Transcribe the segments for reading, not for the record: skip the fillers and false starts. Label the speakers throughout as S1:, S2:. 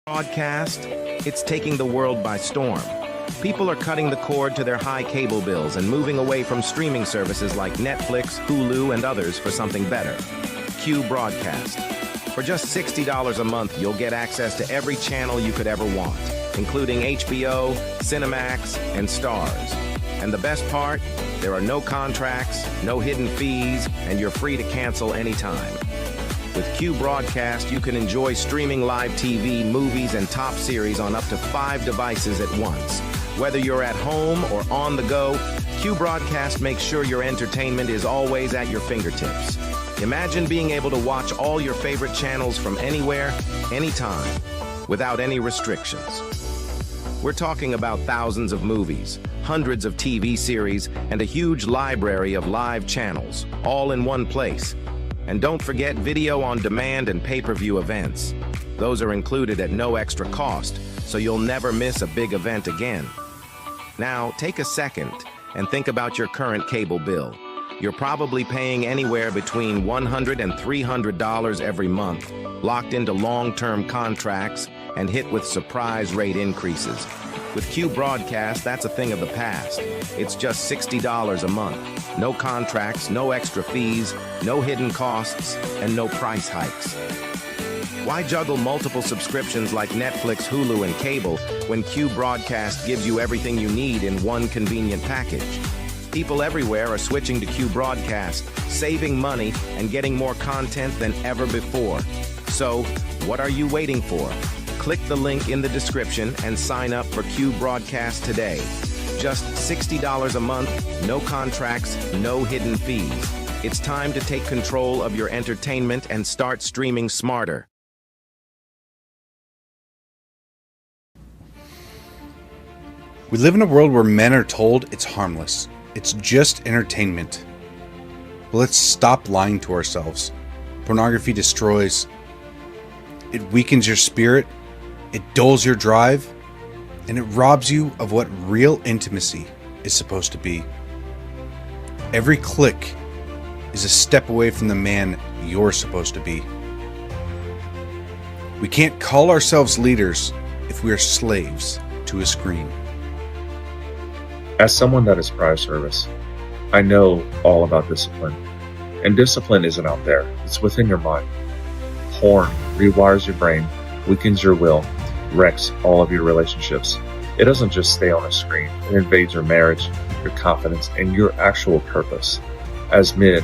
S1: Broadcast, it's taking the world by storm. People are cutting the cord to their high cable bills and moving away from streaming services like Netflix, Hulu, and others for something better. Q Broadcast. For just $60 a month, you'll get access to every channel you could ever want, including HBO, Cinemax, and Stars. And the best part? There are no contracts, no hidden fees, and you're free to cancel anytime. With Q Broadcast, you can enjoy streaming live TV, movies, and top series on up to 5 devices at once. Whether you're at home or on the go, Q Broadcast makes sure your entertainment is always at your fingertips. Imagine being able to watch all your favorite channels from anywhere, anytime, without any restrictions. We're talking about thousands of movies, hundreds of TV series, and a huge library of live channels, all in one place. And don't forget video on demand and pay-per-view events. Those are included at no extra cost, so you'll never miss a big event again. Now, take a second and think about your current cable bill. You're probably paying anywhere between $100 and $300 every month, locked into long-term contracts and hit with surprise rate increases. With Q Broadcast, that's a thing of the past. It's just $60 a month. No contracts, no extra fees, no hidden costs, and no price hikes. Why juggle multiple subscriptions like Netflix, Hulu, and cable when Q Broadcast gives you everything you need in one convenient package? People everywhere are switching to Q Broadcast, saving money and getting more content than ever before. So, what are you waiting for? Click the link in the description and sign up for Q Broadcast today. Just $60 a month, no contracts, no hidden fees. It's time to take control of your entertainment and start streaming smarter.
S2: We live in a world where men are told it's harmless. It's just entertainment. But let's stop lying to ourselves. Pornography destroys. It weakens your spirit. It dulls your drive. And it robs you of what real intimacy is supposed to be. Every click is a step away from the man you're supposed to be. We can't call ourselves leaders if we are slaves to a screen.
S3: As someone that is prior service, I know all about discipline. And discipline isn't out there, it's within your mind. Porn rewires your brain, weakens your will, wrecks all of your relationships. It doesn't just stay on a screen, it invades your marriage, your confidence, and your actual purpose. As men,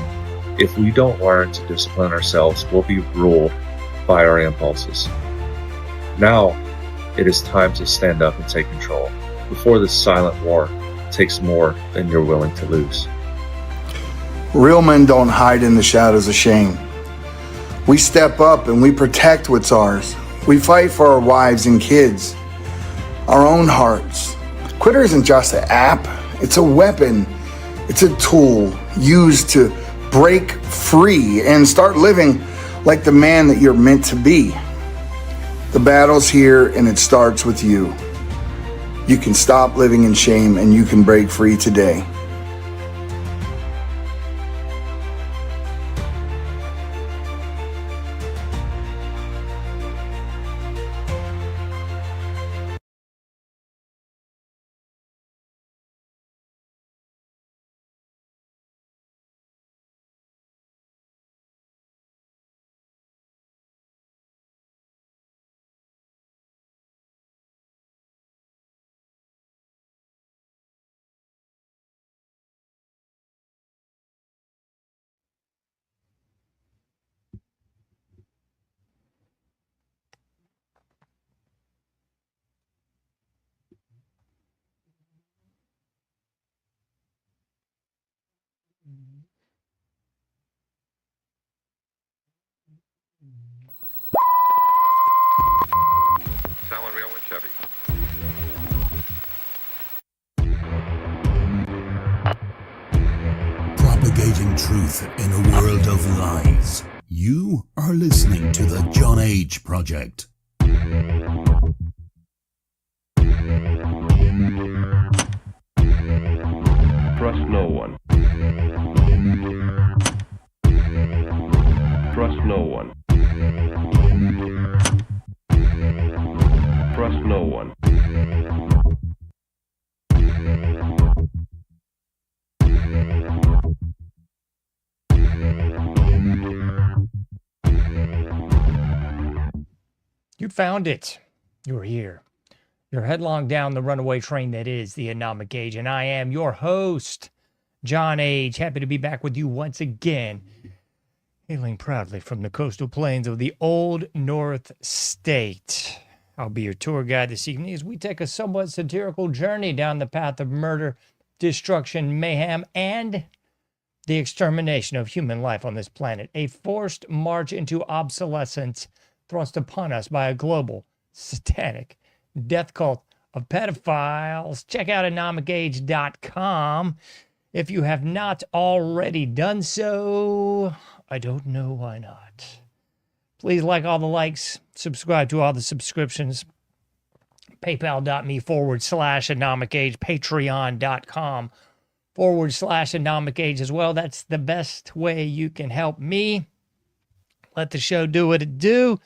S3: if we don't learn to discipline ourselves, we'll be ruled by our impulses. Now, it is time to stand up and take control before this silent war takes more than you're willing to lose.
S4: Real men don't hide in the shadows of shame. We step up and we protect what's ours. We fight for our wives and kids, our own hearts. Twitter isn't just an app, it's a weapon. It's a tool used to break free and start living like the man that you're meant to be. The battle's here and it starts with you. You can stop living in shame and you can break free today.
S5: Selling Real and Chevy.
S6: Propagating truth in a world of lies. You are listening to the John H. Project.
S7: Trust no one. Trust no one.
S8: You found it. You're here. You're headlong down the runaway train that is the Anomic Age, and I am your host, John Age. Happy to be back with you once again, hailing proudly from the coastal plains of the Old North State. I'll be your tour guide this evening as we take a somewhat satirical journey down the path of murder, destruction, mayhem, and the extermination of human life on this planet. A forced march into obsolescence thrust upon us by a global, satanic death cult of pedophiles. Check out anomicage.com if you have not already done so. I don't know why not. Please like all the likes, subscribe to all the subscriptions. PayPal.me/anomicage, Patreon.com/anomicage as well. That's the best way you can help me. Let the show do what it do.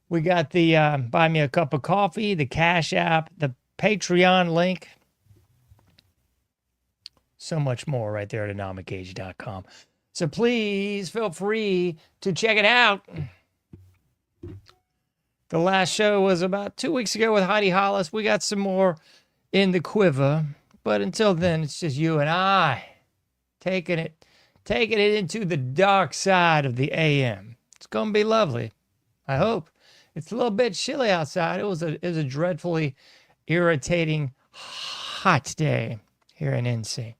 S8: We got the Buy Me a Cup of Coffee, the Cash App, the Patreon link. So much more right there at anomicage.com. So please feel free to check it out. The last show was about 2 weeks ago with Heidi Hollis. We got some more in the quiver. But until then, it's just you and I taking it into the dark side of the AM. It's going to be lovely. I hope. It's a little bit chilly outside. It was a dreadfully irritating hot day here in NC.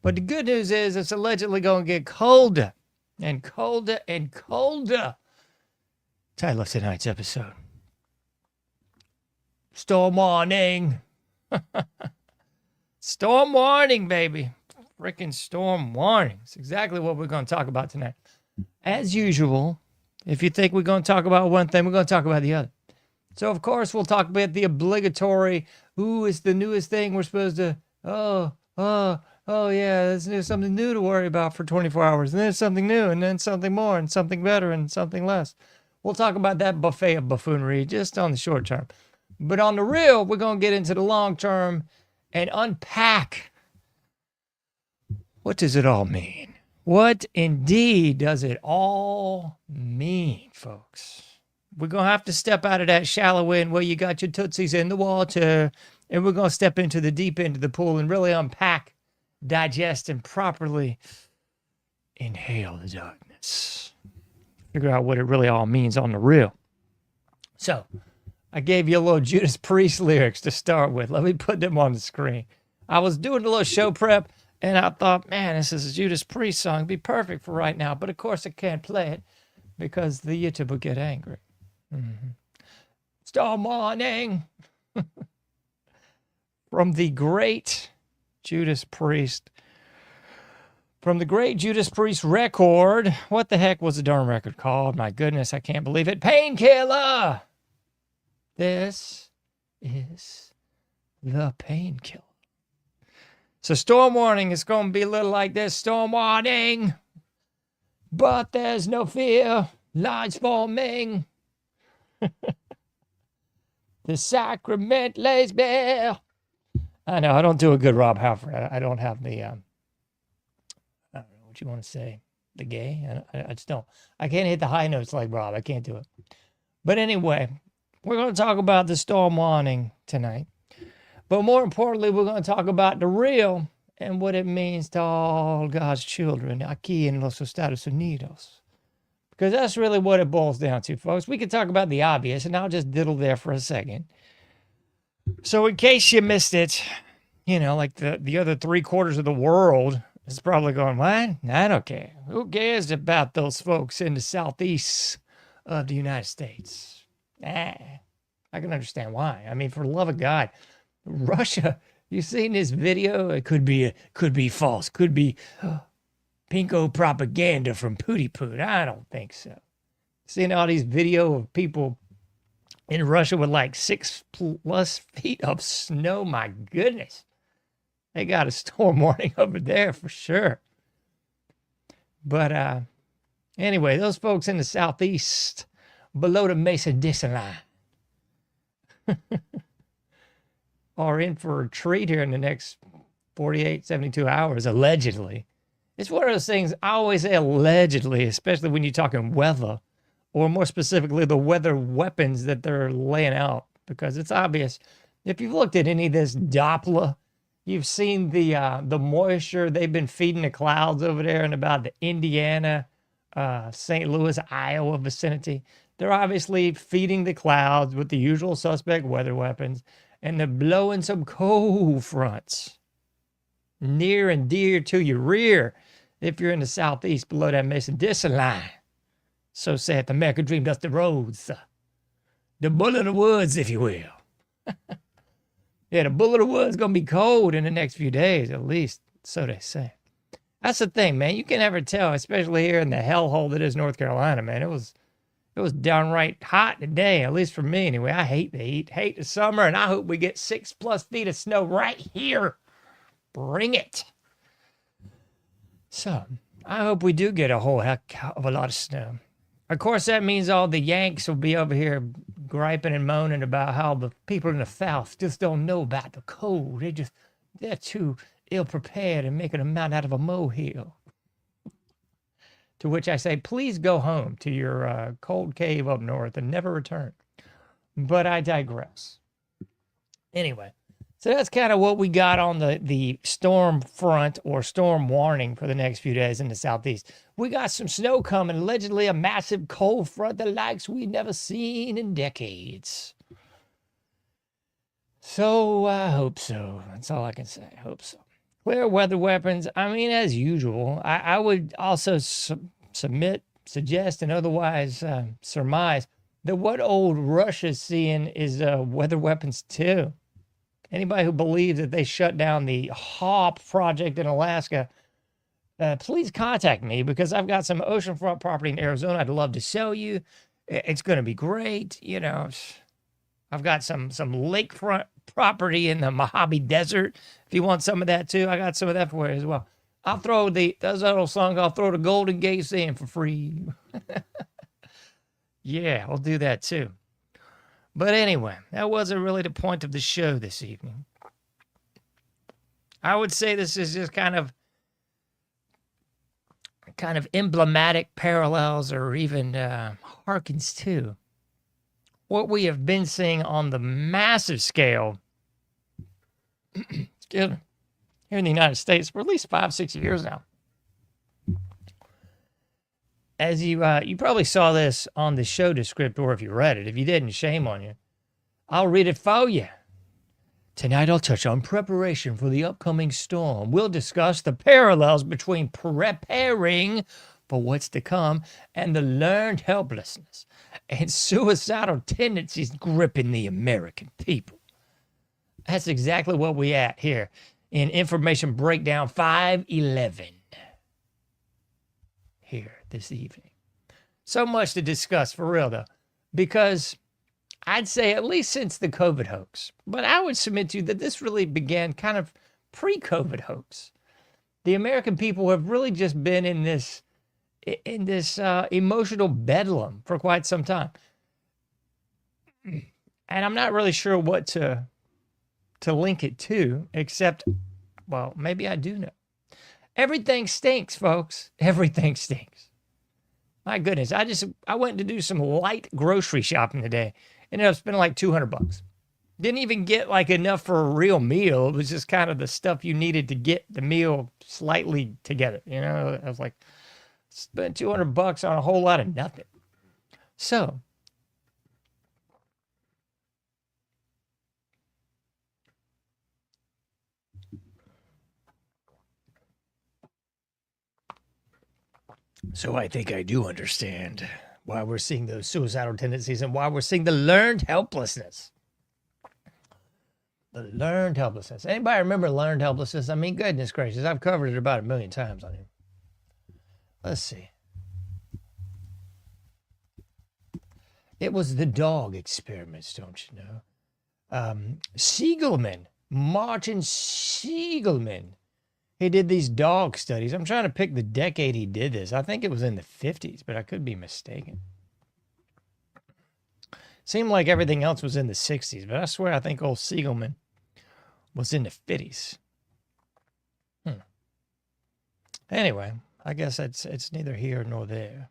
S8: But the good news is it's allegedly going to get colder and colder and colder. Title of tonight's episode: Storm warning. Storm warning, baby. Freaking storm warning. It's exactly what we're going to talk about tonight. As usual, if you think we're going to talk about one thing, we're going to talk about the other. So, of course, we'll talk about the obligatory, ooh, it's the newest thing we're supposed to, oh, yeah, there's something new to worry about for 24 hours. And then something new, and then something more, and something better, and something less. We'll talk about that buffet of buffoonery just on the short term. But on the real, we're going to get into the long term and unpack, what does it all mean? What indeed does it all mean, folks? We're going to have to step out of that shallow end where you got your tootsies in the water, and we're going to step into the deep end of the pool and really unpack, digest, and properly inhale the darkness. Figure out what it really all means on the real. So, I gave you a little Judas Priest lyrics to start with. Let me put them on the screen. I was doing a little show prep, and I thought, man, this is a Judas Priest song. It'd be perfect for right now. But, of course, I can't play it because the YouTube will get angry. Storm warning. From the great Judas Priest. From the great Judas Priest record. What the heck was the darn record called? My goodness, I can't believe it. Painkiller. This is the Painkiller. So storm warning is going to be a little like this. Storm warning. But there's no fear. Lies forming. The sacrament lays bare. I know, I don't do a good Rob Halford. I don't have the, I don't know what you want to say. The gay? I just don't. I can't hit the high notes like Rob. I can't do it. But anyway, we're going to talk about the storm warning tonight. But more importantly, we're going to talk about the real and what it means to all God's children aquí en los Estados Unidos. Because that's really what it boils down to, folks. We could talk about the obvious, and I'll just diddle there for a second. So in case you missed it, you know, like the other 3/4 of the world is probably going, what? I don't care. Who cares about those folks in the southeast of the United States? I can understand why. I mean, for the love of God, Russia, you seen this video? It could be false. Could be pinko propaganda from Pootie Poot. I don't think so. Seeing all these video of people in Russia with like 6+ feet of snow. My goodness. They got a storm warning over there for sure. But anyway, those folks in the southeast below the Mesa-Dixon line are in for a treat here in the next 48, 72 hours, allegedly. It's one of those things, I always say allegedly, especially when you're talking weather or more specifically, the weather weapons that they're laying out, because it's obvious. If you've looked at any of this Doppler, you've seen the moisture they've been feeding the clouds over there in about the Indiana, St. Louis, Iowa vicinity. They're obviously feeding the clouds with the usual suspect weather weapons, and they're blowing some cold fronts near and dear to your rear if you're in the southeast below that Mason-Dixon line. So saith the American Dream Dusty Roads. The bull in the woods, if you will. Yeah, the bull in the woods is going to be cold in the next few days, at least, so they say. That's the thing, man. You can never tell, especially here in the hellhole that is North Carolina, man. It was downright hot today, at least for me anyway. I hate the heat, hate the summer, and I hope we get 6+ feet of snow right here. Bring it. So, I hope we do get a whole heck of a lot of snow. Of course, that means all the Yanks will be over here griping and moaning about how the people in the South just don't know about the cold. They're too ill-prepared and making a mountain out of a molehill. To which I say, please go home to your cold cave up north and never return. But I digress. Anyway, so that's kind of what we got on the storm front or storm warning for the next few days in the southeast. We got some snow coming, allegedly a massive cold front, the likes we've never seen in decades. So I hope so. That's all I can say. I hope so. Clear weather weapons. I mean, as usual, I would also suggest, and otherwise surmise that what old Russia's seeing is weather weapons too. Anybody who believes that they shut down the HAWP project in Alaska, please contact me, because I've got some oceanfront property in Arizona I'd love to sell you. It's going to be great. You know, I've got some lakefront property in the Mojave Desert. If you want some of that too, I got some of that for you as well. I'll throw that's that old song, I'll throw the Golden Gates in for free. Yeah, I'll do that too. But anyway, that wasn't really the point of the show this evening. I would say this is just kind of emblematic parallels, or even harkens to what we have been seeing on the massive scale here in the United States for at least 5-6 years now. As you probably saw this on the show descriptor if you read it. If you didn't, shame on you. I'll read it for you. Tonight I'll touch on preparation for the upcoming storm. We'll discuss the parallels between preparing for what's to come and the learned helplessness and suicidal tendencies gripping the American people. That's exactly what we at here in Information Breakdown 511 here this evening. So much to discuss, for real though, because I'd say at least since the COVID hoax, but I would submit to you that this really began kind of pre-COVID hoax. The American people have really just been in this emotional bedlam for quite some time. And I'm not really sure what to link it to, except, well, maybe I do know. Everything stinks, folks. Everything stinks. My goodness, I went to do some light grocery shopping today. Ended up spending like $200. Didn't even get like enough for a real meal. It was just kind of the stuff you needed to get the meal slightly together. You know, I was like, spent $200 on a whole lot of nothing. So I think I do understand why we're seeing those suicidal tendencies and why we're seeing the learned helplessness. The learned helplessness. Anybody remember learned helplessness? I mean, goodness gracious, I've covered it about 1,000,000 times on here. Let's see. It was the dog experiments, don't you know? Siegelman, Martin Siegelman. He did these dog studies. I'm trying to pick the decade he did this. I think it was in the 50s, but I could be mistaken. Seemed like everything else was in the 60s, but I swear I think old Siegelman was in the 50s. Anyway, I guess it's neither here nor there.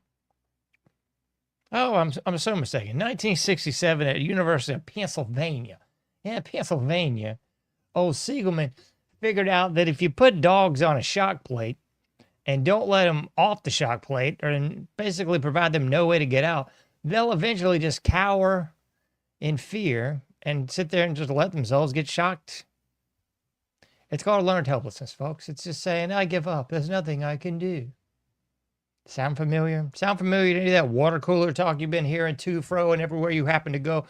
S8: Oh, I'm so mistaken. 1967 at University of Pennsylvania. Yeah, Pennsylvania. Old Siegelman figured out that if you put dogs on a shock plate and don't let them off the shock plate, or basically provide them no way to get out, they'll eventually just cower in fear and sit there and just let themselves get shocked. It's called learned helplessness, folks. It's just saying, I give up. There's nothing I can do. Sound familiar? Sound familiar to any of that water cooler talk you've been hearing to, fro, and everywhere you happen to go?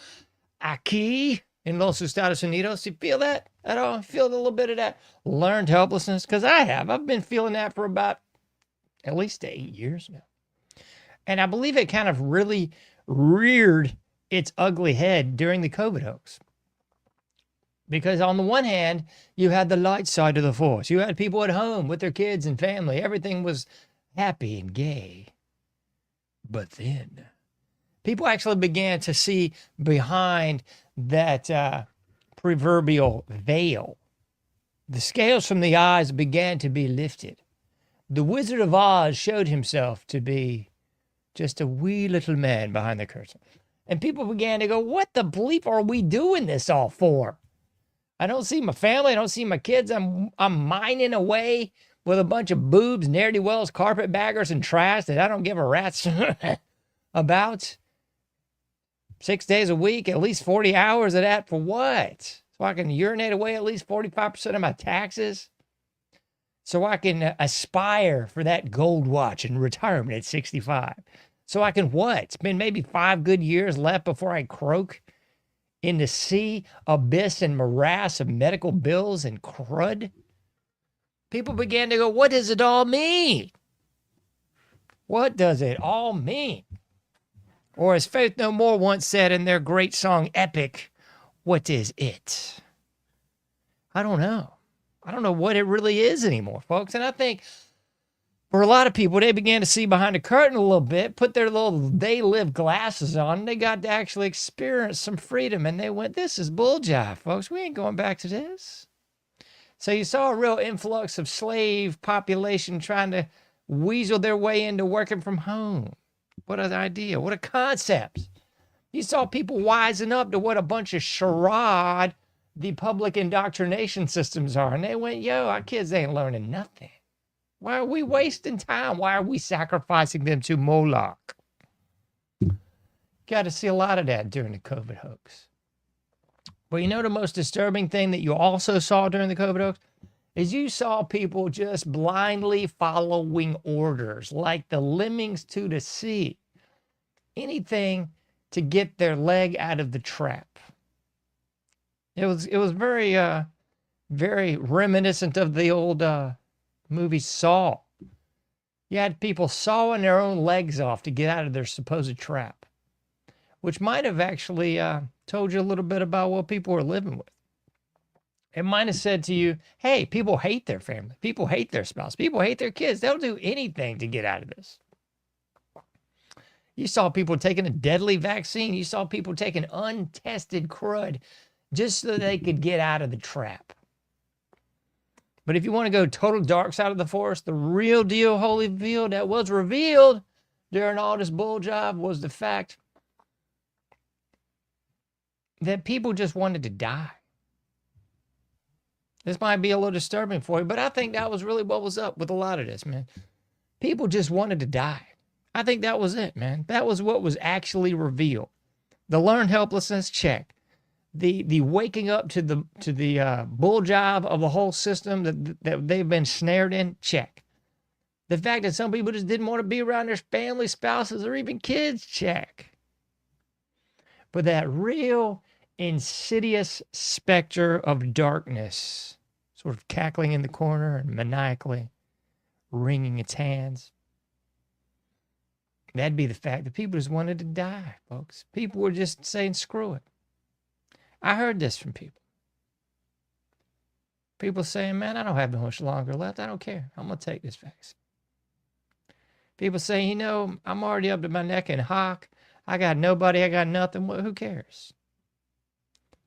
S8: Aquí in Los Estados Unidos. You feel that at all? Feel a little bit of that learned helplessness? Because I have. I've been feeling that for about at least 8 years now. And I believe it kind of really reared its ugly head during the COVID hoax. Because on the one hand, you had the light side of the force. You had people at home with their kids and family. Everything was happy and gay. But then people actually began to see behind that proverbial veil. The scales from the eyes began to be lifted. The Wizard of Oz showed himself to be just a wee little man behind the curtain. And people began to go, what the bleep are we doing this all for? I don't see my family. I don't see my kids. I'm mining away with a bunch of boobs, ne'er-do-wells, carpetbaggers, and trash that I don't give a rat's about. 6 days a week, at least 40 hours of that for what? So I can urinate away at least 45% of my taxes? So I can aspire for that gold watch in retirement at 65? So I can what? Spend maybe 5 good years left before I croak in the sea, abyss, and morass of medical bills and crud? People began to go, what does it all mean? What does it all mean? Or as Faith No More once said in their great song, Epic, what is it? I don't know. I don't know what it really is anymore, folks. And I think for a lot of people, they began to see behind the curtain a little bit, put their little they live glasses on, and they got to actually experience some freedom. And they went, this is bull jive, folks. We ain't going back to this. So you saw a real influx of slave population trying to weasel their way into working from home. What an idea. What a concept. You saw people wising up to what a bunch of charade the public indoctrination systems are. And they went, yo, our kids ain't learning nothing. Why are we wasting time? Why are we sacrificing them to Moloch? Got to see a lot of that during the COVID hoax. But you know the most disturbing thing that you also saw during the COVID hoax is you saw people just blindly following orders like the lemmings to the sea. Anything to get their leg out of the trap. It was very very reminiscent of the old movie Saw. You had people sawing their own legs off to get out of their supposed trap, which might have actually told you a little bit about what people were living with. It might have said to you, hey, people hate their family. People hate their spouse. People hate their kids. They'll do anything to get out of this. You saw people taking a deadly vaccine. You saw people taking untested crud just so they could get out of the trap. But if you want to go total dark side of the forest, the real deal holy revealed that was revealed during all this bull job was the fact that people just wanted to die. This might be a little disturbing for you, but I think that was really what was up with a lot of this, man. People just wanted to die. I think that was it, man. That was what was actually revealed. The learned helplessness, check. The waking up to the bull job of the whole system that they've been snared in, check. The fact that some people just didn't want to be around their family, spouses, or even kids, check. But that real insidious specter of darkness, sort of cackling in the corner and maniacally wringing its hands, that'd be the fact that people just wanted to die, folks. People were just saying, screw it. I heard this from people. People saying, man, I don't have much longer left. I don't care. I'm going to take this vaccine. People saying, you know, I'm already up to my neck in hock. I got nobody. I got nothing. Well, who cares?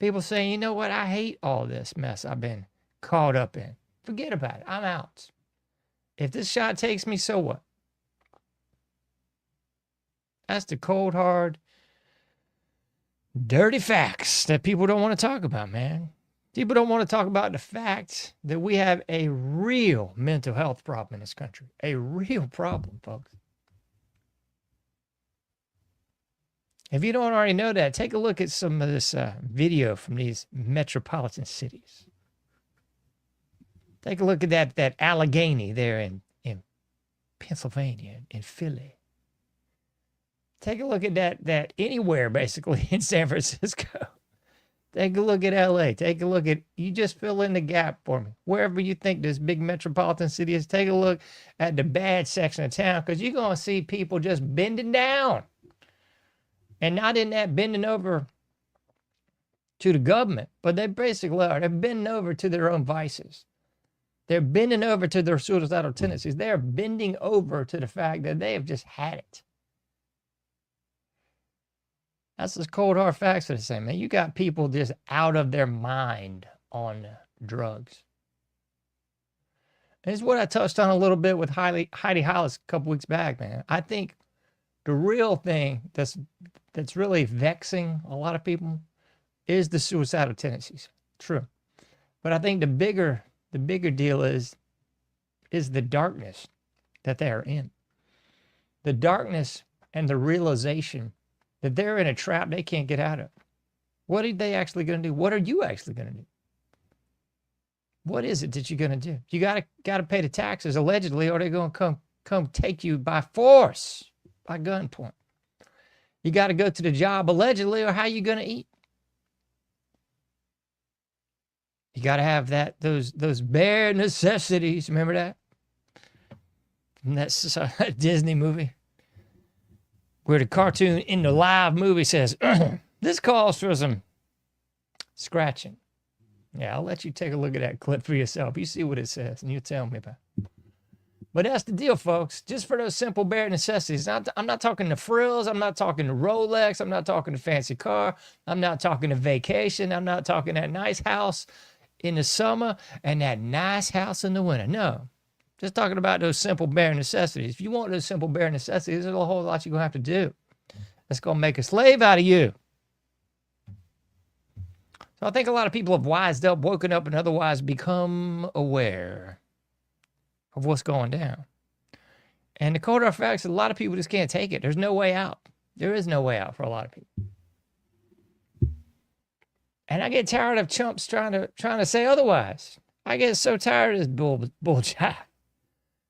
S8: People saying, you know what? I hate all this mess I've been caught up in. Forget about it. I'm out. If this shot takes me, so what? That's the cold, hard, dirty facts that people don't want to talk about, man. People don't want to talk about the fact that we have a real mental health problem in this country. A real problem, folks. If you don't already know that, take a look at some of this video from these metropolitan cities. Take a look at that Allegheny there in Pennsylvania, in Philly. Take a look at that anywhere, basically, in San Francisco. Take a look at LA. Take a look at, you just fill in the gap for me. Wherever you think this big metropolitan city is, take a look at the bad section of town, because you're going to see people just bending down. And not in that bending over to the government, but they basically are. They're bending over to their own vices. They're bending over to their suicidal tendencies. They're bending over to the fact that they have just had it. That's the cold hard facts of the same, man. You got people just out of their mind on drugs. And it's what I touched on a little bit with Heidi Hollis a couple weeks back, man. I think the real thing that's really vexing a lot of people is the suicidal tendencies. True. But I think the bigger deal is the darkness that they are in. The darkness and the realization that they're in a trap they can't get out of. What are they actually going to do? What are you actually going to do? What is it that you're going to do? You got to pay the taxes, allegedly, or they're going to come take you by force, by gunpoint. You got to go to the job, allegedly, or how you going to eat? You got to have those bare necessities. Remember that? From that Disney movie where the cartoon in the live movie says, this calls for some scratching. Yeah, I'll let you take a look at that clip for yourself. You see what it says, and you tell me about it. But that's the deal, folks. Just for those simple bare necessities. I'm not talking to frills. I'm not talking to Rolex. I'm not talking to fancy car. I'm not talking to vacation. I'm not talking that nice house in the summer and that nice house in the winter. No. Just talking about those simple bare necessities. If you want those simple bare necessities, there's a whole lot you're going to have to do. That's going to make a slave out of you. So I think a lot of people have wised up, woken up, and otherwise become aware of what's going down. And the cold hard facts, a lot of people just can't take it. There's no way out. There is no way out for a lot of people. And I get tired of chumps trying to say otherwise. I get so tired of this bullshit.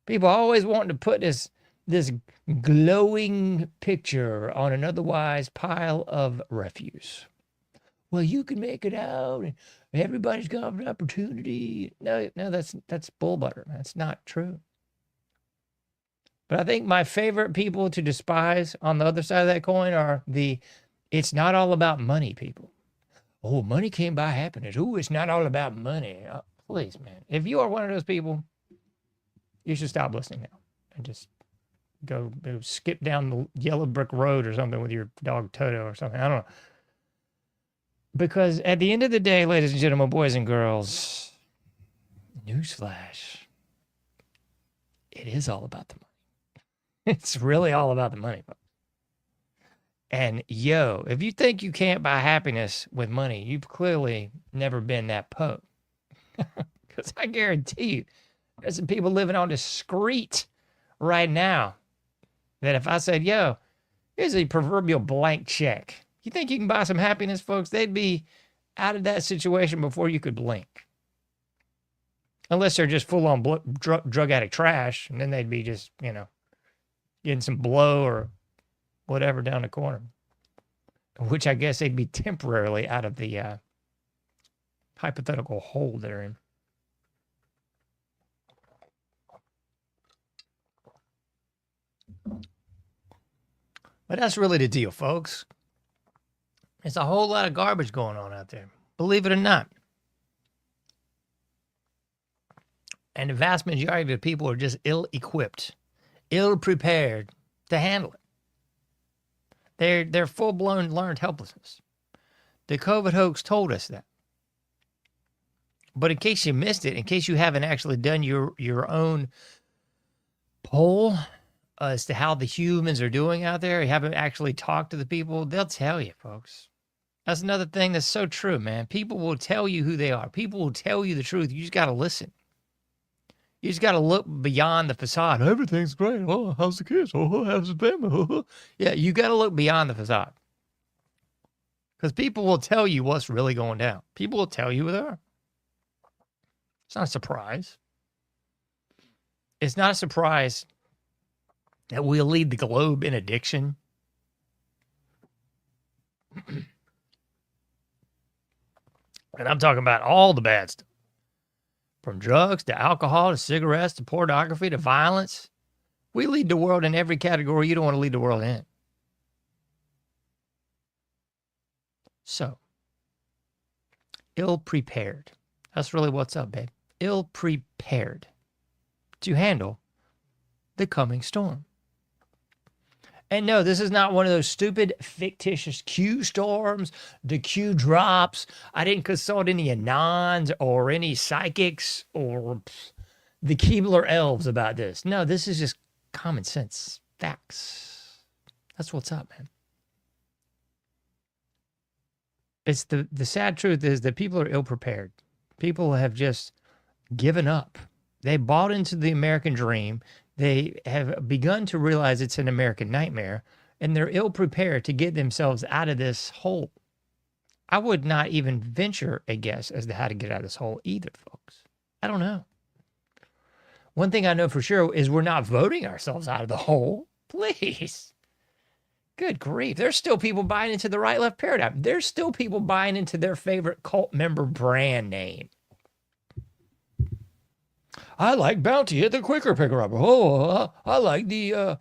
S8: People always wanting to put this glowing picture on an otherwise pile of refuse. Well, you can make it out, and everybody's got an opportunity. No, that's bull butter. That's not true. But I think my favorite people to despise on the other side of that coin are it's not all about money people. Oh, money can't buy happiness. Oh, it's not all about money. Oh, please, man. If you are one of those people, you should stop listening now and just go skip down the yellow brick road or something with your dog Toto or something. I don't know. Because at the end of the day, ladies and gentlemen, boys and girls, newsflash, it is all about the money. It's really all about the money, folks. And if you think you can't buy happiness with money, you've clearly never been that pope. Because I guarantee you, there's some people living on the street right now that if I said, here's a proverbial blank check. You think you can buy some happiness, folks? They'd be out of that situation before you could blink. Unless they're just full-on drug addict trash, and then they'd be just, getting some blow or whatever down the corner. Which I guess they'd be temporarily out of the hypothetical hole they're in. But that's really the deal, folks. There's a whole lot of garbage going on out there, believe it or not. And the vast majority of the people are just ill-equipped, ill-prepared to handle it. They're full-blown learned helplessness. The COVID hoax told us that. But in case you missed it, in case you haven't actually done your own poll as to how the humans are doing out there, you haven't actually talked to the people, they'll tell you, folks. That's another thing that's so true, man. People will tell you who they are. People will tell you the truth. You just got to listen. You just got to look beyond the facade. Everything's great. Oh, how's the kids? Oh, how's the family? Yeah, you got to look beyond the facade. Because people will tell you what's really going down. People will tell you who they are. It's not a surprise. It's not a surprise that we'll lead the globe in addiction. And I'm talking about all the bad stuff. From drugs to alcohol to cigarettes to pornography to violence. We lead the world in every category you don't want to lead the world in. So, ill-prepared. That's really what's up, babe. Ill-prepared to handle the coming storm. And no, this is not one of those stupid, fictitious Q storms, the Q drops. I didn't consult any Anons or any psychics or the Keebler elves about this. No, this is just common sense facts. That's what's up, man. It's the sad truth is that people are ill-prepared. People have just given up. They bought into the American dream. They have begun to realize it's an American nightmare, and they're ill-prepared to get themselves out of this hole. I would not even venture a guess as to how to get out of this hole either, folks. I don't know. One thing I know for sure is we're not voting ourselves out of the hole. Please. Good grief. There's still people buying into the right-left paradigm. There's still people buying into their favorite cult member brand name. I like Bounty at the Quicker Picker Upper. Oh, I like the,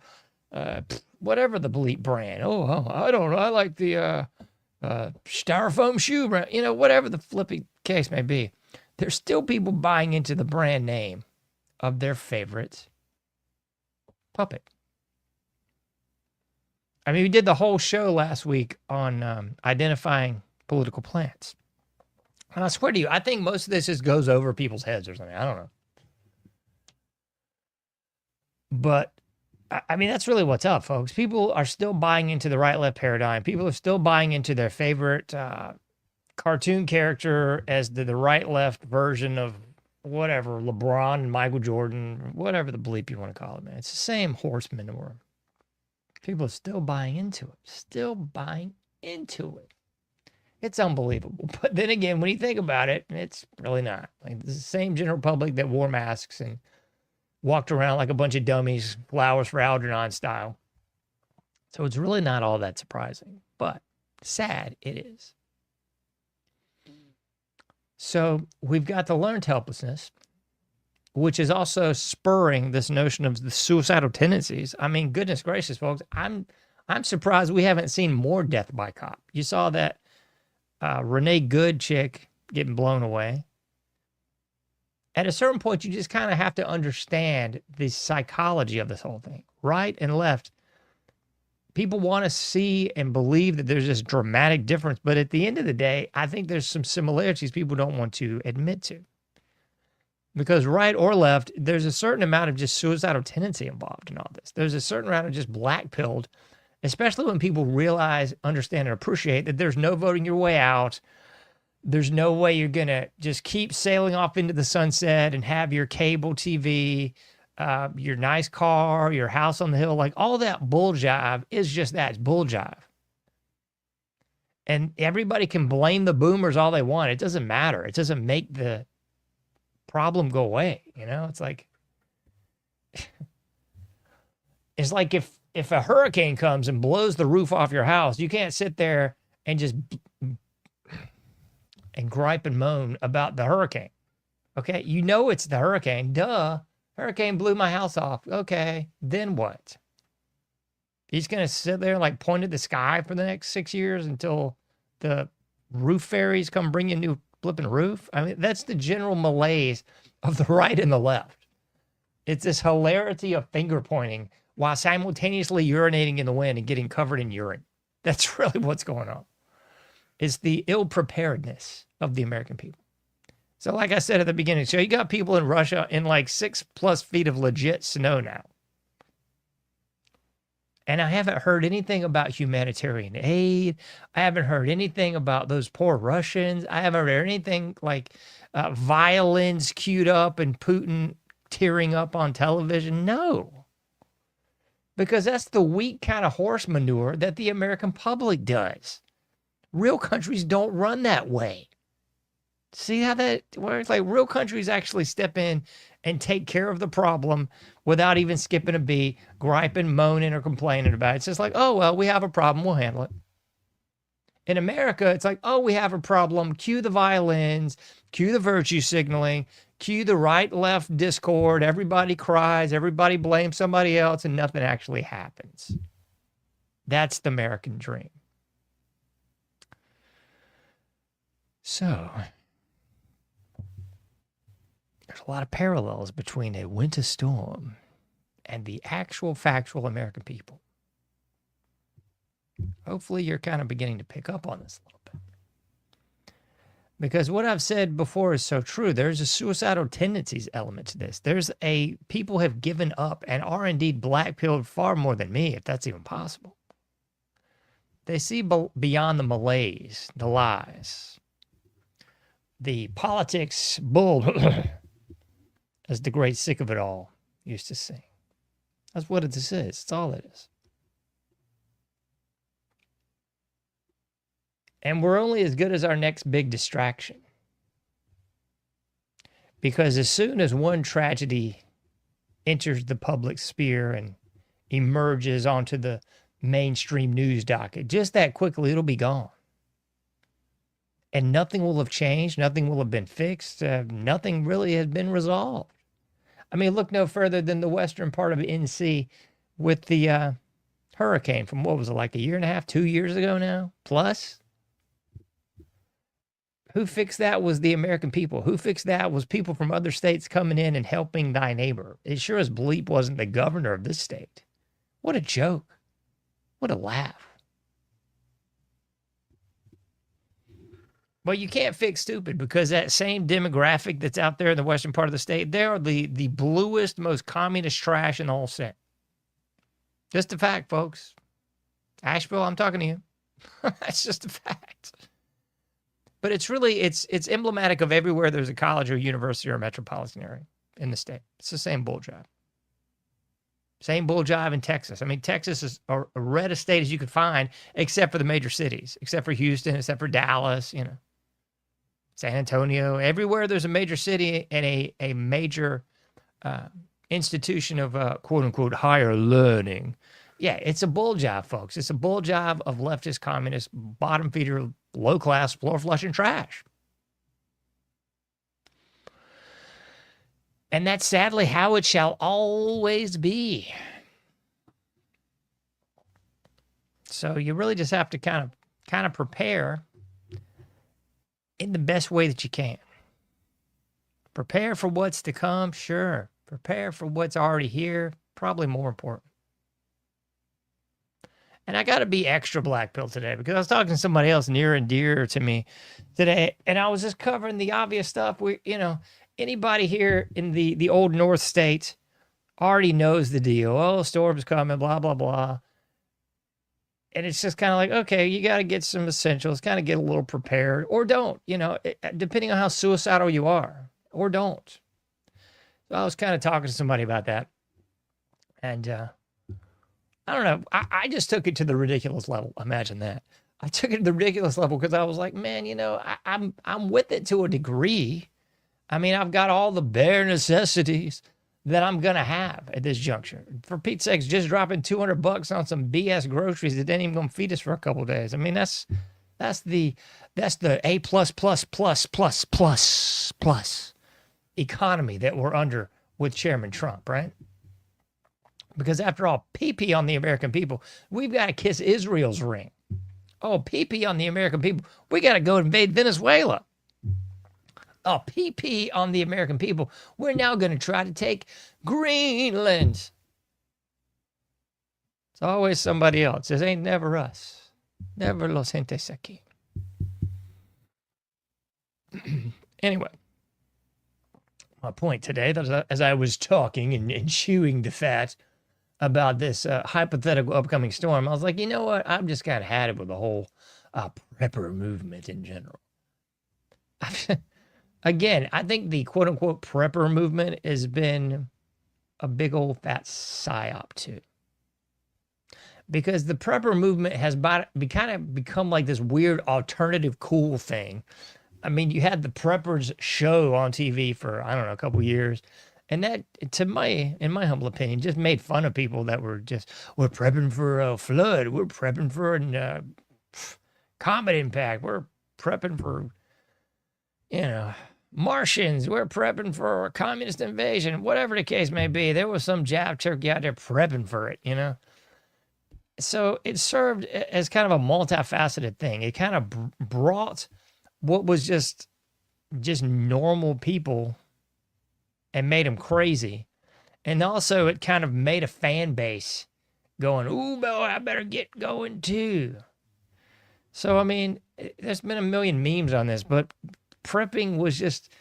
S8: whatever the bleep brand. Oh, I don't know. I like the styrofoam shoe brand. You know, whatever the flippy case may be. There's still people buying into the brand name of their favorite puppet. I mean, we did the whole show last week on identifying political plans. And I swear to you, I think most of this just goes over people's heads or something. I don't know. But, I mean, that's really what's up, folks. People are still buying into the right-left paradigm. People are still buying into their favorite cartoon character as the right-left version of whatever, LeBron and Michael Jordan, whatever the bleep you want to call it, man. It's the same horse manure. People are still buying into it. Still buying into it. It's unbelievable. But then again, when you think about it, it's really not. Like, it's the same general public that wore masks and walked around like a bunch of dummies, flowers for Algernon style. So it's really not all that surprising, but sad it is. So we've got the learned helplessness, which is also spurring this notion of the suicidal tendencies. I mean, goodness gracious, folks, I'm surprised we haven't seen more death by cop. You saw that Renee Good chick getting blown away. At a certain point, you just kind of have to understand the psychology of this whole thing. Right and left, people want to see and believe that there's this dramatic difference. But at the end of the day, I think there's some similarities people don't want to admit to. Because right or left, there's a certain amount of just suicidal tendency involved in all this. There's a certain amount of just black-pilled, especially when people realize, understand, and appreciate that there's no voting your way out. There's no way you're going to just keep sailing off into the sunset and have your cable TV, your nice car, your house on the hill. Like, all that bull jive is just that. It's bull jive. And everybody can blame the boomers all they want. It doesn't matter. It doesn't make the problem go away. You know, it's like, it's like if a hurricane comes and blows the roof off your house, you can't sit there and just and gripe and moan about the hurricane. Okay, you know it's the hurricane. Duh, hurricane blew my house off. Okay, then what? He's gonna sit there and like point at the sky for the next 6 years until the roof fairies come bring you a new flipping roof? I mean, that's the general malaise of the right and the left. It's this hilarity of finger pointing while simultaneously urinating in the wind and getting covered in urine. That's really what's going on. It's the ill-preparedness of the American people. So like I said at the beginning, so you got people in Russia in like 6+ feet of legit snow now. And I haven't heard anything about humanitarian aid. I haven't heard anything about those poor Russians. I haven't heard anything like violins queued up and Putin tearing up on television. No. Because that's the weak kind of horse manure that the American public does. Real countries don't run that way. See how that works? Like real countries actually step in and take care of the problem without even skipping a beat, griping, moaning, or complaining about it. It's just like, oh, well, we have a problem. We'll handle it. In America, it's like, oh, we have a problem. Cue the violins, cue the virtue signaling, cue the right-left discord. Everybody cries. Everybody blames somebody else, and nothing actually happens. That's the American dream. So there's a lot of parallels between a winter storm and the actual factual American people. Hopefully you're kind of beginning to pick up on this a little bit. Because what I've said before is so true. There's a suicidal tendencies element to this. People have given up and are indeed black-pilled far more than me, if that's even possible. They see beyond the malaise, the lies, the politics bull, as the great Sick of It All used to sing. That's what this is. It's all it is. And we're only as good as our next big distraction. Because as soon as one tragedy enters the public sphere and emerges onto the mainstream news docket, just that quickly it'll be gone. And nothing will have changed. Nothing will have been fixed. Nothing really has been resolved. I mean, look no further than the western part of NC with the hurricane from, what was it, like a year and a half, 2 years ago now, plus? Who fixed that was the American people. Who fixed that was people from other states coming in and helping thy neighbor. It sure as bleep wasn't the governor of this state. What a joke. What a laugh. But you can't fix stupid, because that same demographic that's out there in the western part of the state, they are the bluest, most communist trash in the whole state. Just a fact, folks. Asheville, I'm talking to you. That's just a fact. But it's really, it's emblematic of everywhere there's a college or university or a metropolitan area in the state. It's the same bull jive. Same bull jive in Texas. I mean, Texas is a red state as you could find, except for the major cities, except for Houston, except for Dallas, San Antonio. Everywhere there's a major city and a major institution of quote unquote higher learning. Yeah, it's a bull jive, folks. It's a bull jive of leftist, communist, bottom feeder, low class, floor flushing trash. And that's sadly how it shall always be. So you really just have to kind of prepare in the best way that you can. Prepare for what's to come, sure. Prepare for what's already here, probably more important. And I got to be extra black pill today, because I was talking to somebody else near and dear to me today, and I was just covering the obvious stuff. Anybody here in the old North states already knows the deal. Oh, storm's coming, blah, blah, blah. And it's just kind of like, okay, you got to get some essentials, kind of get a little prepared, or don't, depending on how suicidal you are, or don't. So I was kind of talking to somebody about that. And I don't know. I just took it to the ridiculous level. Imagine that. I took it to the ridiculous level because I was like, man, I'm with it to a degree. I mean, I've got all the bare necessities that I'm going to have at this juncture. For Pete's sakes, just dropping $200 on some BS groceries that ain't even going to feed us for a couple of days. I mean, that's the A++++++ economy that we're under with Chairman Trump, right? Because after all, PP on the American people, we've got to kiss Israel's ring. Oh, PP on the American people, we got to go invade Venezuela. Oh, PP on the American people, we're now going to try to take Greenland. It's always somebody else. It ain't never us. Never los gentes aquí. Anyway, my point today, as I was talking and chewing the fat about this hypothetical upcoming storm. I was like, you know what? I've just kind of had it with the whole prepper movement in general. Again, I think the quote unquote prepper movement has been a big old fat psyop too. Because the prepper movement has kind of become like this weird alternative cool thing. I mean, you had the preppers show on TV for, I don't know, a couple years. And that, in my humble opinion, just made fun of people that were we're prepping for a flood. We're prepping for a comet impact. We're prepping for, Martians. We're prepping for a communist invasion. Whatever the case may be, there was some jab turkey out there prepping for it, So it served as kind of a multifaceted thing. It kind of brought what was just normal people and made them crazy. And also it kind of made a fan base going, ooh, boy, I better get going too. So, I mean, there's been a million memes on this, but prepping was just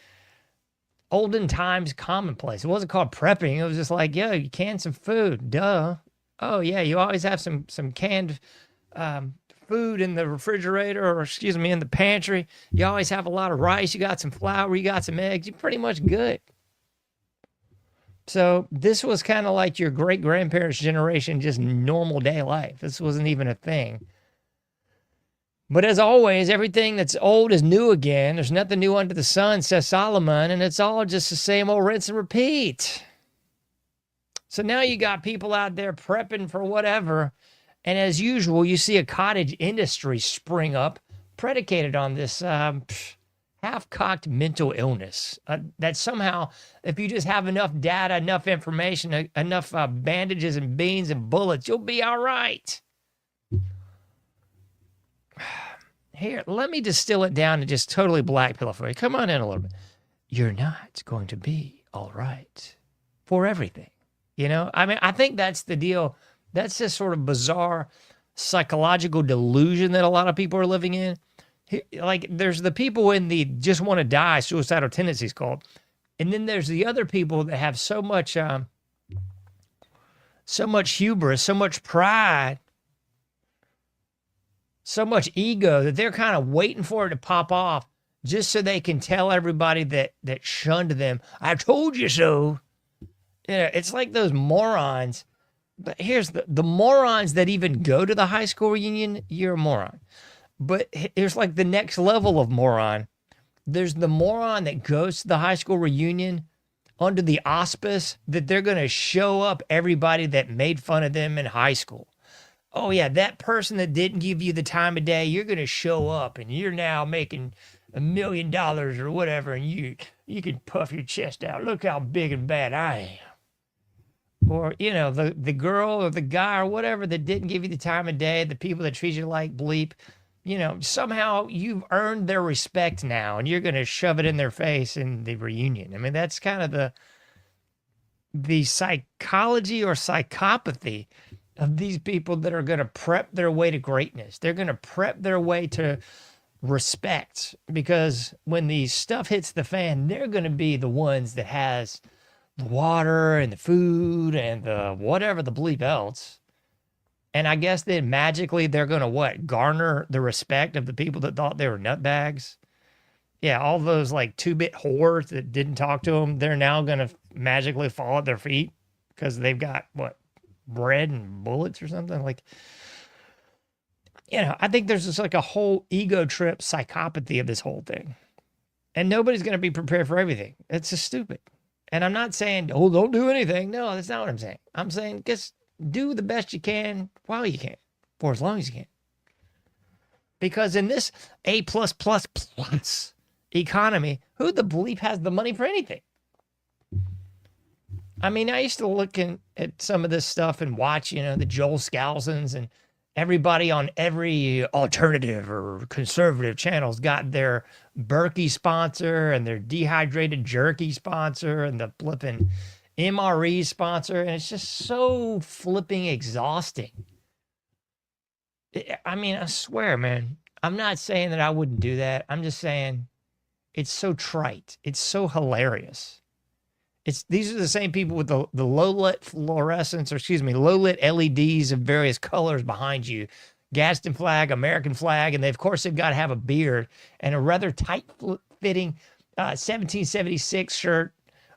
S8: olden times commonplace. It wasn't called prepping. It was just like, yo, you can some food. Duh. Oh, yeah, you always have some canned food in the refrigerator or, in the pantry. You always have a lot of rice. You got some flour. You got some eggs. You're pretty much good. So this was kind of like your great-grandparents' generation, just normal day life. This wasn't even a thing. But as always, everything that's old is new again. There's nothing new under the sun, says Solomon, and it's all just the same old rinse and repeat. So now you got people out there prepping for whatever, and as usual, you see a cottage industry spring up predicated on this half-cocked mental illness that somehow, if you just have enough data, enough information, enough bandages and beans and bullets, you'll be all right. Here, let me distill it down and just totally black pill it for you. Come on in a little bit. You're not going to be all right for everything. I mean, I think that's the deal. That's this sort of bizarre psychological delusion that a lot of people are living in. Like, there's the people in the just want to die, suicidal tendencies called. And then there's the other people that have so much hubris, so much pride, so much ego that they're kind of waiting for it to pop off just so they can tell everybody that shunned them, I told you so. It's like those morons. But here's the morons that even go to the high school reunion, you're a moron. But here's like the next level of moron. There's the moron that goes to the high school reunion under the auspice that they're going to show up everybody that made fun of them in high school. Oh, yeah, that person that didn't give you the time of day, you're going to show up and you're now making $1 million or whatever, and you can puff your chest out. Look how big and bad I am. Or, the girl or the guy or whatever that didn't give you the time of day, the people that treat you like bleep, somehow you've earned their respect now and you're going to shove it in their face in the reunion. I mean, that's kind of the psychology or psychopathy of these people that are going to prep their way to greatness. They're going to prep their way to respect, because when the stuff hits the fan, they're going to be the ones that has the water and the food and the whatever the bleep else. And I guess then magically they're going to garner the respect of the people that thought they were nutbags. Yeah, all those like 2-bit whores that didn't talk to them, they're now going to magically fall at their feet because they've got bread and bullets or something. Like, I think there's just like a whole ego trip psychopathy of this whole thing. And nobody's going to be prepared for everything. It's just stupid. And I'm not saying, oh, don't do anything. No, that's not what I'm saying. I'm saying just do the best you can while you can, for as long as you can. Because in this A+++ economy, who the bleep has the money for anything? I mean, I used to look at some of this stuff and watch, the Joel Scalzons and everybody on every alternative or conservative channel's got their Berkey sponsor and their dehydrated jerky sponsor and the flipping MRE sponsor. And it's just so flipping exhausting. I mean, I swear, man, I'm not saying that I wouldn't do that. I'm just saying it's so trite. It's so hilarious. These are the same people with the low lit fluorescence, or excuse me, low lit LEDs of various colors behind you. Gadsden flag, American flag, and of course they've got to have a beard and a rather tight fitting 1776 shirt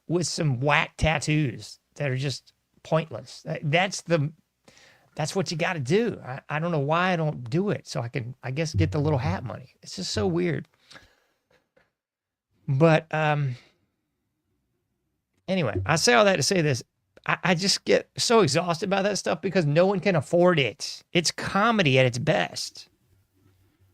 S8: with some whack tattoos that are just pointless. That's what you got to do. I don't know why I don't do it, so I can, I guess, get the little hat money. It's just so weird. But anyway, I say all that to say this. I just get so exhausted by that stuff because no one can afford it. It's comedy at its best.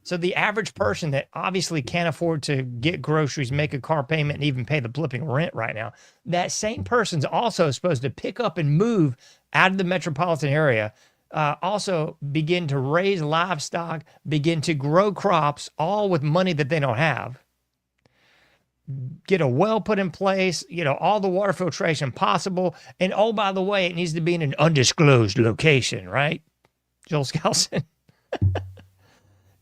S8: So the average person that obviously can't afford to get groceries, make a car payment, and even pay the flipping rent right now, that same person's also supposed to pick up and move out of the metropolitan area, also begin to raise livestock, begin to grow crops, all with money that they don't have. Get a well put in place, all the water filtration possible. And oh, by the way, it needs to be in an undisclosed location, right? Joel Skousen.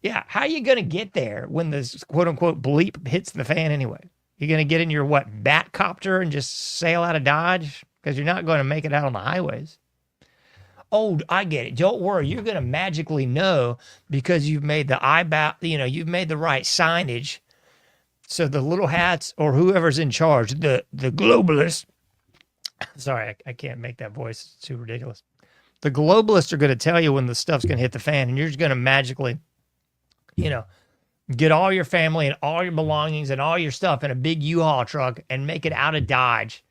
S8: Yeah, how are you going to get there when this quote unquote bleep hits the fan anyway? You're going to get in your bat copter and just sail out of Dodge? Because you're not going to make it out on the highways. Oh, I get it. Don't worry. You're going to magically know because you've made you've made the right signage. So the little hats or whoever's in charge, the globalists, sorry, I can't make that voice. It's too ridiculous. The globalists are going to tell you when the stuff's going to hit the fan, and you're just going to magically, get all your family and all your belongings and all your stuff in a big U-Haul truck and make it out of Dodge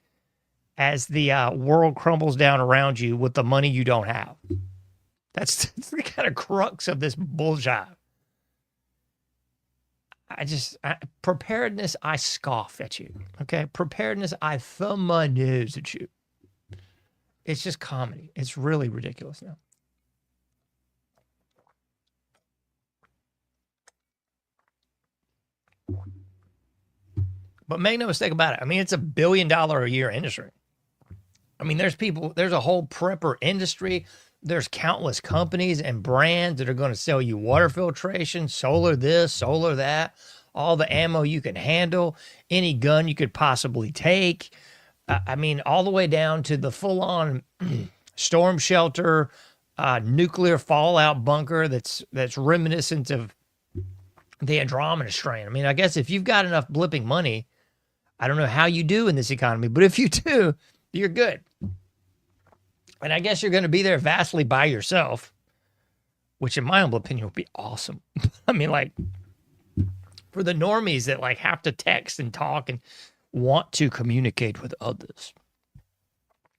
S8: as the world crumbles down around you with the money you don't have. That's the kind of crux of this bullshit. Preparedness, I scoff at you. Okay. Preparedness, I thumb my nose at you. It's just comedy. It's really ridiculous now. But make no mistake about it. I mean, it's $1 billion a year industry. I mean, there's a whole prepper industry. There's countless companies and brands that are going to sell you water filtration, solar this, solar that, all the ammo you can handle, any gun you could possibly take. I mean, all the way down to the full-on storm shelter, nuclear fallout bunker that's reminiscent of the Andromeda strain. I mean, I guess if you've got enough blipping money, I don't know how you do in this economy, but if you do, you're good. And I guess you're going to be there vastly by yourself, which in my humble opinion would be awesome. I mean, for the normies that have to text and talk and want to communicate with others,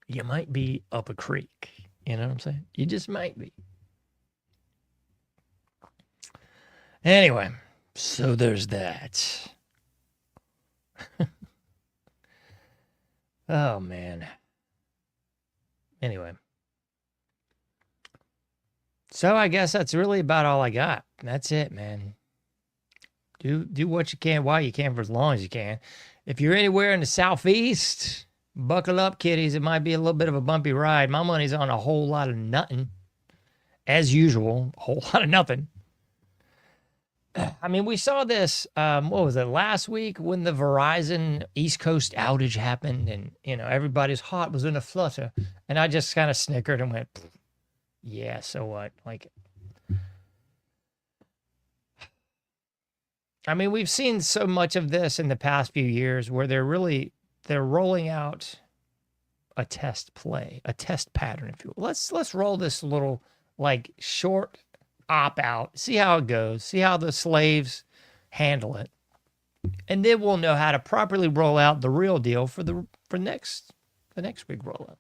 S8: you might be up a creek. You know what I'm saying? You just might be. Anyway, so there's that. Oh, man. Anyway. So I guess that's really about all I got. That's it, man. Do what you can while you can for as long as you can. If you're anywhere in the Southeast, buckle up, kiddies. It might be a little bit of a bumpy ride. My money's on a whole lot of nothing. As usual, a whole lot of nothing. I mean, we saw this, what was it, last week when the Verizon East Coast outage happened and, everybody's heart was in a flutter. And I just kind of snickered and went, yeah, so what? I mean, we've seen so much of this in the past few years where they're rolling out a test play, a test pattern, if you will. Let's roll this little, short opt-out, see how it goes, see how the slaves handle it, and then we'll know how to properly roll out the real deal for the next big rollout.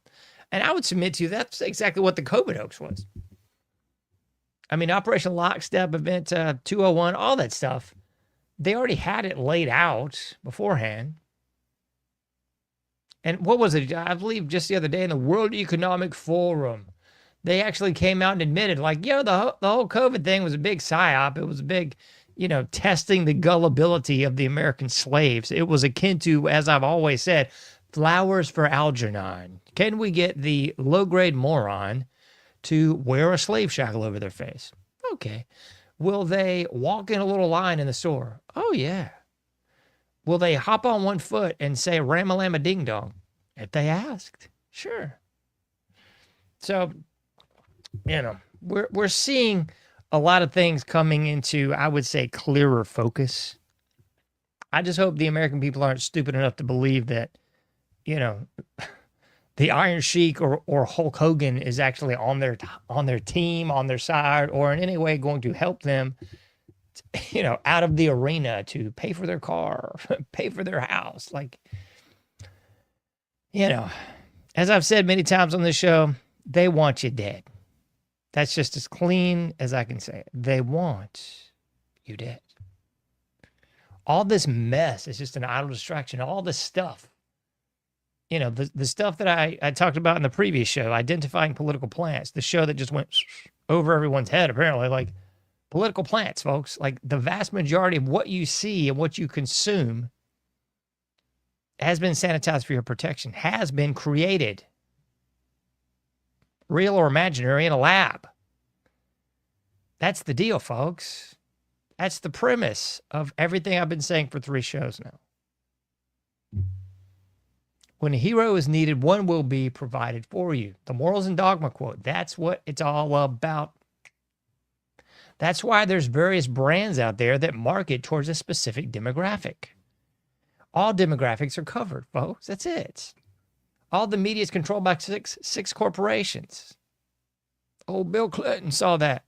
S8: And I would submit to you that's exactly what the COVID hoax was. I mean, Operation Lockstep, Event 201, all that stuff, they already had it laid out beforehand. And what was it? I believe just the other day in the World Economic Forum, they actually came out and admitted, the whole COVID thing was a big psyop. It was a big, testing the gullibility of the American slaves. It was akin to, as I've always said, flowers for Algernon. Can we get the low-grade moron to wear a slave shackle over their face? Okay. Will they walk in a little line in the store? Oh, yeah. Will they hop on one foot and say ram-a-lam-a-ding-dong? If they asked, sure. So, we're seeing a lot of things coming into, I would say, clearer focus. I just hope the American people aren't stupid enough to believe that, the Iron Sheik or Hulk Hogan is actually on their team, on their side, or in any way going to help them, out of the arena to pay for their car, pay for their house. Like, as I've said many times on this show, they want you dead. That's just as clean as I can say it. They want you dead. All this mess is just an idle distraction. All this stuff, the stuff that I talked about in the previous show, identifying political plants, the show that just went over everyone's head, apparently, like political plants, folks. Like the vast majority of what you see and what you consume has been sanitized for your protection, has been created, real or imaginary, in a lab. That's the deal, folks. That's the premise of everything I've been saying for 3 shows now. When a hero is needed, one will be provided for you. The Morals and Dogma quote. That's what it's all about. That's why there's various brands out there that market towards a specific demographic. All demographics are covered, folks. That's it. All the media is controlled by six corporations. Old Bill Clinton saw that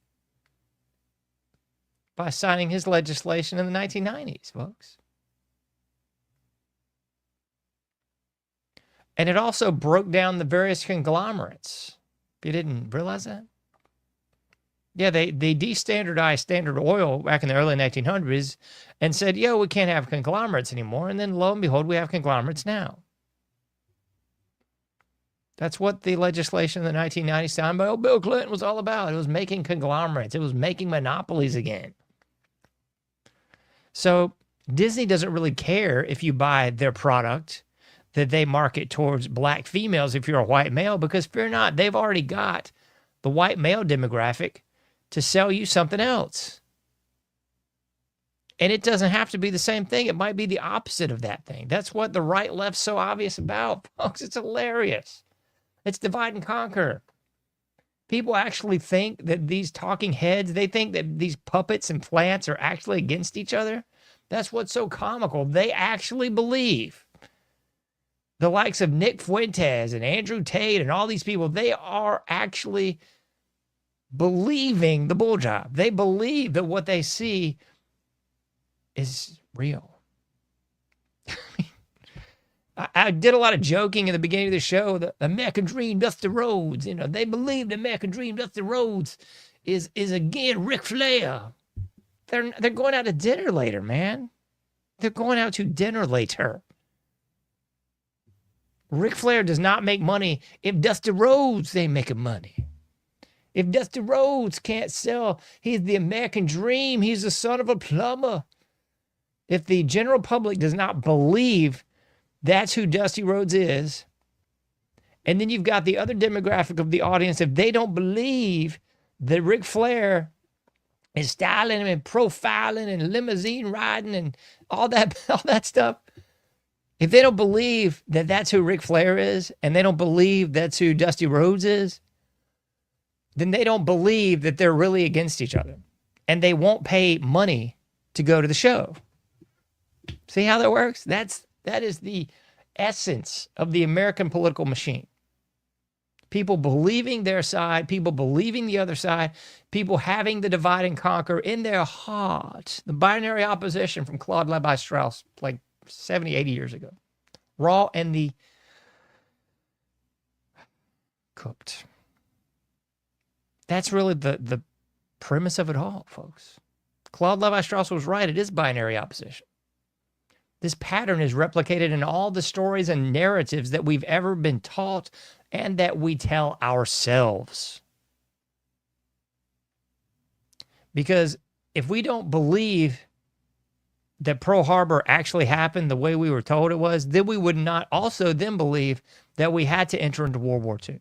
S8: by signing his legislation in the 1990s, folks. And it also broke down the various conglomerates. If you didn't realize that? Yeah, they de-standardized Standard Oil back in the early 1900s and said, we can't have conglomerates anymore. And then lo and behold, we have conglomerates now. That's what the legislation in the 1990s signed by old Bill Clinton was all about. It was making conglomerates. It was making monopolies again. So Disney doesn't really care if you buy their product that they market towards black females if you're a white male, because fear not, they've already got the white male demographic to sell you something else. And it doesn't have to be the same thing. It might be the opposite of that thing. That's what the right left's so obvious about, folks. It's hilarious. It's divide and conquer. People actually think that these talking heads, they think that these puppets and plants are actually against each other. That's what's so comical. They actually believe. The likes of Nick Fuentes and Andrew Tate and all these people, they are actually believing the bull job. They believe that what they see is real. I did a lot of joking in the beginning of the show. The American Dream, Dusty Rhodes. They believe the American Dream, Dusty Rhodes, is again Ric Flair. They're going out to dinner later, man. They're going out to dinner later. Ric Flair does not make money if Dusty Rhodes ain't making money. If Dusty Rhodes can't sell, he's the American Dream. He's the son of a plumber. If the general public does not believe that's who Dusty Rhodes is, and then you've got the other demographic of the audience, if they don't believe that Ric Flair is styling and profiling and limousine riding and all that stuff, if they don't believe that that's who Ric Flair is, and they don't believe that's who Dusty Rhodes is, then they don't believe that they're really against each other. And they won't pay money to go to the show. See how that works? That is the essence of the American political machine. People believing their side, people believing the other side, people having the divide and conquer in their heart. The binary opposition from Claude Levi-Strauss, like 70, 80 years ago. Raw and the cooked. That's really the premise of it all, folks. Claude Levi-Strauss was right. It is binary opposition. This pattern is replicated in all the stories and narratives that we've ever been taught and that we tell ourselves. Because if we don't believe that Pearl Harbor actually happened the way we were told it was, then we would not also then believe that we had to enter into World War II.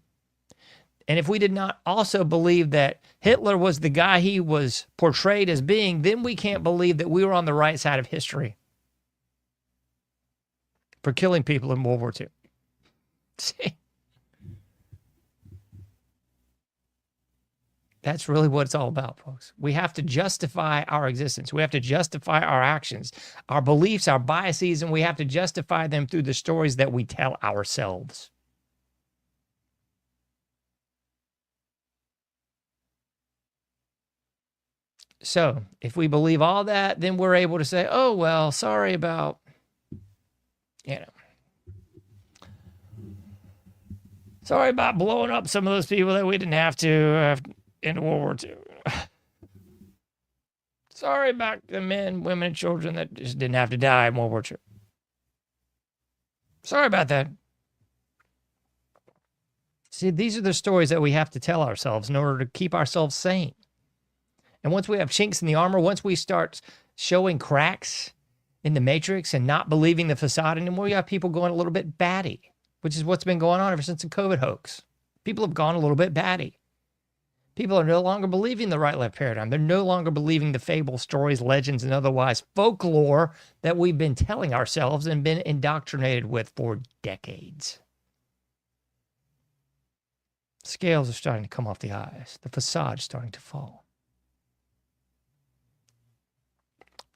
S8: And if we did not also believe that Hitler was the guy he was portrayed as being, then we can't believe that we were on the right side of history for killing people in World War II. See? That's really what it's all about, folks. We have to justify our existence. We have to justify our actions, our beliefs, our biases, and we have to justify them through the stories that we tell ourselves. So if we believe all that, then we're able to say, oh, well, sorry about, sorry about blowing up some of those people that we didn't have to in World War II. Sorry about the men, women, and children that just didn't have to die in World War II. Sorry about that. See, these are the stories that we have to tell ourselves in order to keep ourselves sane. And once we have chinks in the armor, once we start showing cracks in the matrix and not believing the facade anymore, you have people going a little bit batty, which is what's been going on ever since the COVID hoax. People have gone a little bit batty. People are no longer believing the right-left paradigm. They're no longer believing the fables, stories, legends, and otherwise folklore that we've been telling ourselves and been indoctrinated with for decades. Scales are starting to come off the eyes. The facade is starting to fall.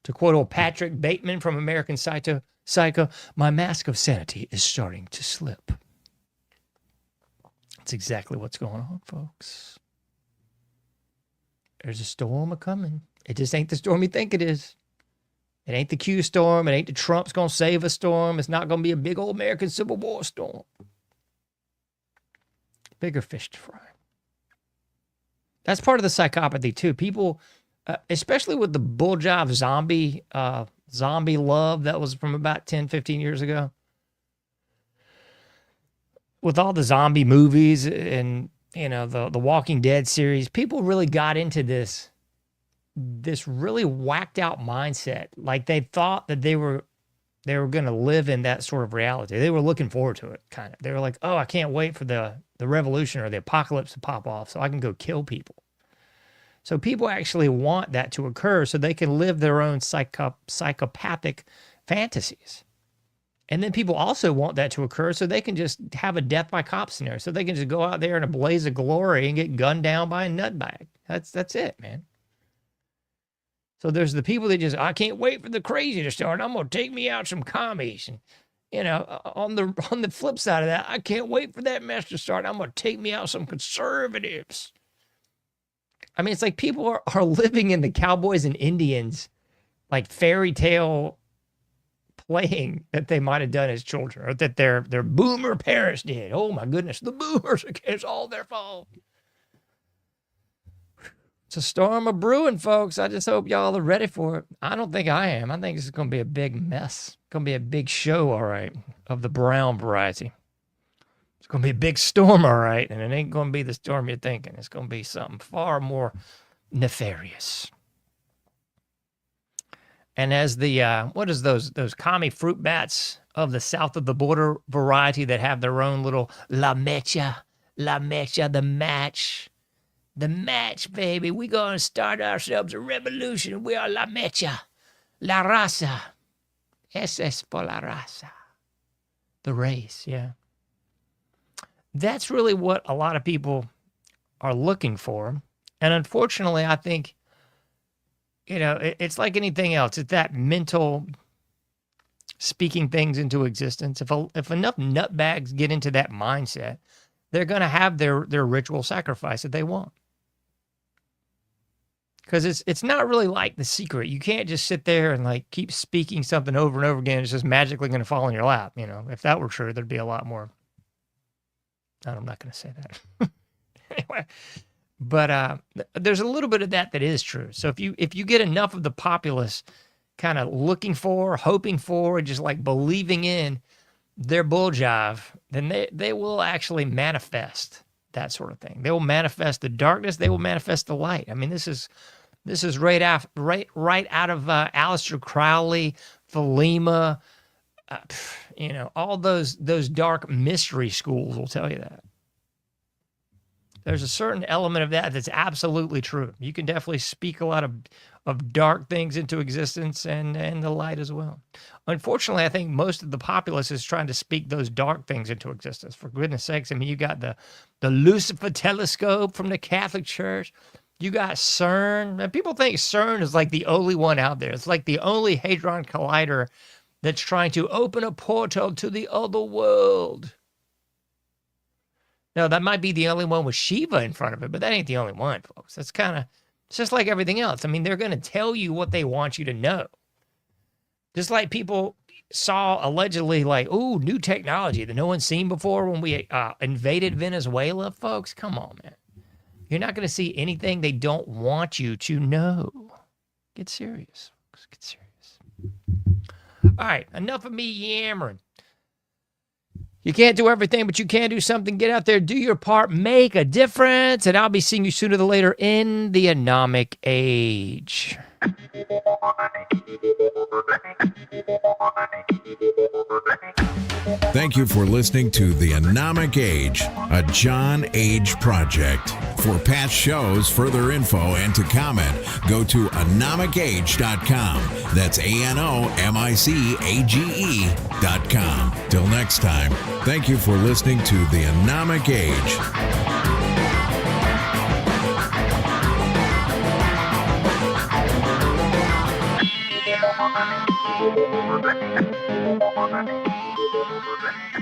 S8: To quote old Patrick Bateman from American Psycho, my mask of sanity is starting to slip. That's exactly what's going on, folks. There's a storm a-coming. It just ain't the storm you think it is. It ain't the Q storm. It ain't the Trump's going to save a storm. It's not going to be a big old American Civil War storm. Bigger fish to fry. That's part of the psychopathy, too. People, especially with the bull jive zombie love that was from about 10, 15 years ago. With all the zombie movies and the Walking Dead series, people really got into this really whacked out mindset. Like they thought that they were going to live in that sort of reality. They were looking forward to it, kind of. They were like, oh, I can't wait for the revolution or the apocalypse to pop off so I can go kill people. So people actually want that to occur so they can live their own psychopathic fantasies. And then people also want that to occur so they can just have a death by cop scenario. So they can just go out there in a blaze of glory and get gunned down by a nutbag. That's it, man. So there's the people that just, I can't wait for the crazy to start. I'm going to take me out some commies. And, on the flip side of that, I can't wait for that mess to start. I'm going to take me out some conservatives. I mean, it's like people are living in the Cowboys and Indians, like fairy tale playing that they might have done as children, or that their boomer parents did. Oh my goodness, the boomers, it's all their fault. It's a storm of brewing, folks. I just hope y'all are ready for it. I don't think I am. I think this is going to be a big mess. It's going to be a big show, all right, of the brown variety. It's going to be a big storm, all right, and it ain't going to be the storm you're thinking. It's going to be something far more nefarious. And as the, what is those commie fruit bats of the south of the border variety that have their own little la mecha, the match, baby. We're going to start ourselves a revolution. We are la mecha, la raza. Ese es por la raza. The race, yeah. That's really what a lot of people are looking for. And unfortunately, I think, it's like anything else. It's that mental speaking things into existence. If enough nutbags get into that mindset, they're going to have their ritual sacrifice that they want. Because it's not really like The Secret. You can't just sit there and like keep speaking something over and over again. It's just magically going to fall in your lap. If that were true, there'd be a lot more. I'm not going to say that. Anyway. But there's a little bit of that is true. So if you get enough of the populace kind of looking for, hoping for, and just like believing in their bull jive, then they will actually manifest that sort of thing. They will manifest the darkness. They will manifest the light. I mean, this is right out of Aleister Crowley, Thelema, all those dark mystery schools will tell you that. There's a certain element of that that's absolutely true. You can definitely speak a lot of of dark things into existence and the light as well. Unfortunately, I think most of the populace is trying to speak those dark things into existence. For goodness sakes, I mean, you got the Lucifer telescope from the Catholic Church. You got CERN. And people think CERN is like the only one out there. It's like the only Hadron Collider that's trying to open a portal to the other world. Now, that might be the only one with Shiva in front of it, but that ain't the only one, folks. It's just like everything else. I mean, they're going to tell you what they want you to know. Just like people saw allegedly like, ooh, new technology that no one's seen before when we invaded Venezuela, folks. Come on, man. You're not going to see anything they don't want you to know. Get serious. Get serious. All right, enough of me yammering. You can't do everything, but you can do something. Get out there, do your part, make a difference, and I'll be seeing you sooner than later in the Anomic Age.
S6: Thank you for listening to The Anomic Age, a John Age project. For past shows, further info, and to comment, go to anomicage.com. That's ANOMICAGE.com. Till next time, thank you for listening to The Anomic Age.
S5: Thank you.